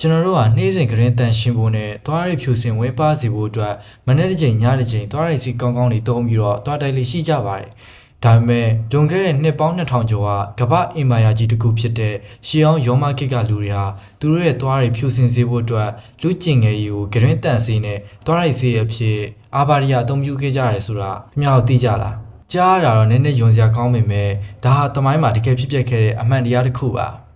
ကျွန်တော်တို့ကနှေးစဉ်ကရင်တန်ရှင်းဖို့နဲ့သွားရိပ်ဖြူစင်ဝဲပါစီဖို့အတွက်မနေ့တစ်ချိန်ညတစ်ချိန်သွားရိပ်စီကောင်းကောင်းလေးတုံးပြီးတော့သွားတိုက်လေးရှိကြပါတယ်။ဒါပေမဲ့လွန်ခဲ့တဲ့နှစ်ပေါင်း2000ကျော်ကကမ္ဘာအင်မာယာကြီးတစ်ခုဖြစ်တဲ့ရှီအောင်ရောမခေတ်ကလူတွေဟာသူတို့ရဲ့သွားရိပ်ဖြူစင်စေဖို့အတွက်လူကျင်ငယ်ကြီးကိုကရင်တန်စီနဲ့သွားရိပ်စီအဖြစ်အာဘာရီယာအသုံးပြုခဲ့ကြရဲဆိုတာအများကြီးသိကြလား။ကြားရတာတော့နည်းနည်းယွန်စရာကောင်းပေမဲ့ဒါဟာသမိုင်းမှာတကယ်ဖြစ်ပျက်ခဲ့တဲ့အမှန်တရားတစ်ခုပါ။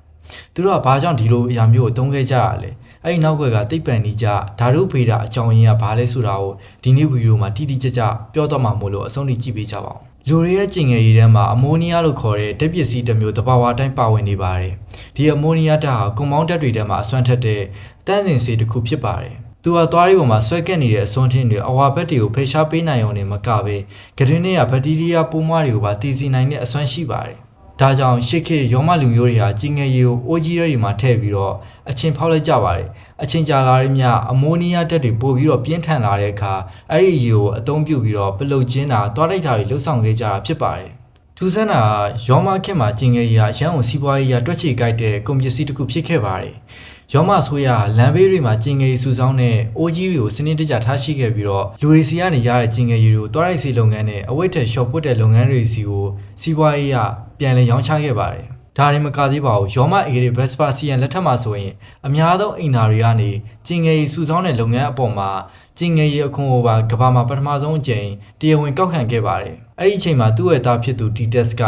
သူတို့ကဘာကြောင့်ဒီလိုအရာမျိုးကိုသုံးခဲ့ကြရလဲ။အဲ့ဒီနောက်ကွက်ကတိတ်ပံနေကြဓာတုဖေးတာအကြောင်းရင်းကဘာလဲဆိုတာကိုဒီနေ့ဗီဒီယိုမှာတိတိကျကျပြောတော့မှာမို့လို့အဆုံးထိကြည့်ပေးကြပါဦး။လူတွေရဲ့ကျင်ငယ်ရည်ထဲမှာအမိုနီးယားလို့ခေါ်တဲ့ဓာတ်ပစ္စည်းတစ်မျိုးတဘာဝအတိုင်းပါဝင်နေပါတယ်။ဒီအမိုနီးယားဓာတ်ဟာကွန်ပေါင်းဓာတ်တွေထဲမှာအစွမ်းထက်တဲ့တန်းစင်ဆေးတစ်ခုဖြစ်ပါတယ်။သူဟာသွားရီပေါ်မှာဆွဲကက်နေတဲ့အစွန်းထင်းတွေအဝါဘက်တွေကိုဖိရှားပေးနိုင်အောင်နဲ့မကပဲကရင်နဲ့ဘက်တီးရီးယားပိုးမွှားတွေကိုပါတည်စီနိုင်တဲ့အစွမ်းရှိပါတယ်။ဒါကြောင့်ရှေ့ခေတ်ရောမလူမျိုးတွေဟာကျင်ငယ်ရည်ကိုအိုးကြီးတွေမှာထည့်ပြီးတော့အချင်းဖောက်လိုက်ကြပါတယ်။အချင်းကြာလာတဲ့မြအမိုနီးယားဓာတ်တွေပို့ပြီးတော့ပြင်းထန်လာတဲ့အခါအဲ့ဒီရည်ကိုအသုံးပြုပြီးတော့ပလုတ်ချင်းတာသွားလိုက်တာတွေလှုပ်ဆောင်ခဲ့ကြတာဖြစ်ပါတယ်။ထူးဆန်းတာရောမခေတ်မှာကျင်ငယ်ရည်ဟာအရန်ကိုစီးပွားရေးရတွက်ချေကြိုက်တဲ့ကုန်ပစ္စည်းတစ်ခုဖြစ်ခဲ့ပါတယ်။ရောမဆိုရလမ်းဘေးတွေမှာကျင်ငယ်ရည်စုဆောင်းတဲ့အိုးကြီးတွေကိုစနစ်တကျထားရှိခဲ့ပြီးတော့လူတွေစီကနေရတဲ့ကျင်ငယ်ရည်တွေကိုသွားရိုက်စီလုပ်ငန်းနဲ့အဝိတ်ထက်ရှော့ပွတ်တဲ့လုပ်ငန်းတွေစီကိုစီးပွားရေးရပြန်လည်ရောင်းချခဲ့ပါတယ်။ဒါရင်မကသေးပါဘူးရောမအေဂရီဘက်စပါစီယန်လက်ထက်မှာဆိုရင်အများဆုံးအိမ်သားတွေကနေကျင်ငယ်ရည်စုဆောင်းတဲ့လုပ်ငန်းအပေါ်မှာကျင်ငယ်ရည်အခွန်ကိုပါကမ္ဘာမှာပထမဆုံးအကြိမ်တရားဝင်ကောက်ခံခဲ့ပါတယ်။အဲ့ဒီအချိန်မှာသူ့ရဲ့သားဖြစ်သူတီတက်စ်က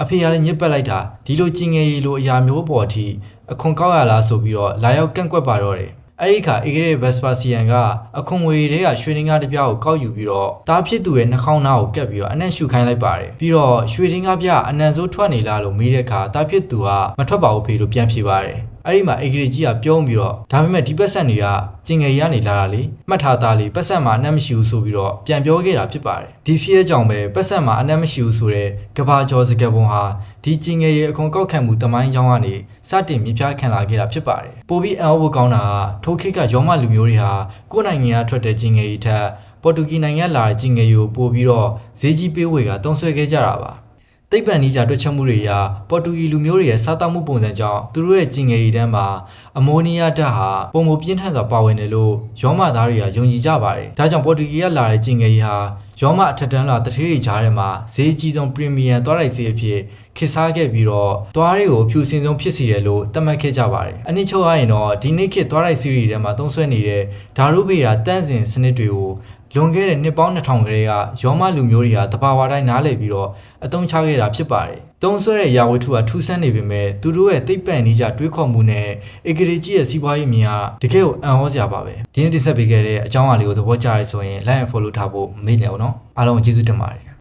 အဖေကလည်းညစ်ပတ်လိုက်တာဒီလိုကျင်ငယ်ရည်လိုအရာမျိုးပေါ်အထိအခွန်ကောက်ရလားဆိုပြီးတော့လာရောက်ကန့်ကွက်ပါတော့တယ်။အဲ့ဒီခါအေဂရီဘက်စပါစီယန်ကအခွန်ငွေတွေကရွှေရင်းကားတစ်ပြားကိုကောက်ယူပြီးတော့တားဖြစ်သူရဲ့နှာခေါင်းသားကိုကပ်ပြီးတော့အနံ့ရှူခိုင်းလိုက်ပါတယ်။ပြီးတော့ရွှေရင်းကားပြအနံ့စိုးထွက်နေလားလို့မေးတဲ့အခါတားဖြစ်သူကမထွက်ပါဘူးဖေလို့ပြန်ဖြေပါတယ်။အဲ့ဒီမှာအေဂရီကြီးကပြုံးပြီးတော့ဒါပေမဲ့ဒီပတ်စံတွေကကျင်ငယ်ရနေလာတာလေမှတ်ထားသားလေးပတ်စံမှာအနံ့မရှိဘူးဆိုပြီးတော့ပြန်ပြောခဲ့တာဖြစ်ပါတယ်ဒီဖြစ်ရဲ့ကြောင့်ပဲပတ်စံမှာအနံ့မရှိဘူးဆိုတဲ့ကဘာကျော်စကားပုံဟာဒီကျင်ငယ်ရအခွန်ကောက်ခံမှုတမိုင်းကြောင်းကနေစတင်မြပြခံလာခဲ့တာဖြစ်ပါတယ်ပိုပြီးအံ့ဩဖို့ကောင်းတာကထိုခေတ်ကရောမလူမျိုးတွေဟာကိုယ်နိုင်ငံကထွက်တဲ့ကျင်ငယ်ရထက်ပေါ်တူဂီနိုင်ငံလာတဲ့ကျင်ငယ်ရကိုပို့ပြီးတော့ဈေးကြီးပေးဝေကတုံးဆွဲခဲ့ကြတာပါသိပ္ပံနည်းကြတွက်ချက်မှုတွေအရပေါ်တူဂီလူမျိုးတွေရဲ့စားတောက်မှုပုံစံကြောင့်သူတို့ရဲ့ကျင်ငယ်ရည်တန်းမှာအမိုနီးယားဓာတ်ဟာပုံမပြင်းထန်စွာပါဝင်တယ်လို့ရောမသားတွေကယုံကြည်ကြပါတယ်။ဒါကြောင့်ပေါ်တူဂီကလာတဲ့ကျင်ငယ်ရည်ဟာရောမအထက်တန်းလာတထေးတွေကြားထဲမှာဈေးကြီးဆုံးပရီမီယံသွားလိုက်စေးအဖြစ်ခေတ်စားခဲ့ပြီးတော့သွားတွေကိုအဖြူစင်ဆုံးဖြစ်စီတယ်လို့သတ်မှတ်ခဲ့ကြပါတယ်။အနည်းချုပ်ရရင်တော့ဒီနေ့ခေတ်သွားလိုက်စီးရီထဲမှာသုံးဆွဲနေတဲ့ဓာရုဗေဒတန့်စင်စနစ်တွေကိုလွန်ခဲ့တဲ့နှစ်ပေါင်း2000ခရေကရောမလူမျိုးတွေကတဘာဝတိုင်းနားလည်ပြီးတော့အသုံးချခဲ့တာဖြစ်ပါတယ်။သုံးဆွဲတဲ့ရာဝတ္ထုကထူးဆန်းနေပေမဲ့သူတို့ရဲ့သိပ္ပံနည်းကြတွေးခေါ်မှုနဲ့အေဂရီကြီးရဲ့စီးပွားရေးမြင်ကတကယ်ကိုအံ့ဩစရာပါပဲ။ဒီနေ့တင်ဆက်ပေးခဲ့တဲ့အကြောင်းအရာလေးကိုသဘောကျရဆိုရင် like and follow ထားဖို့မေ့နေအောင်နော်။အားလုံးကျေးဇူးတင်ပါတယ်။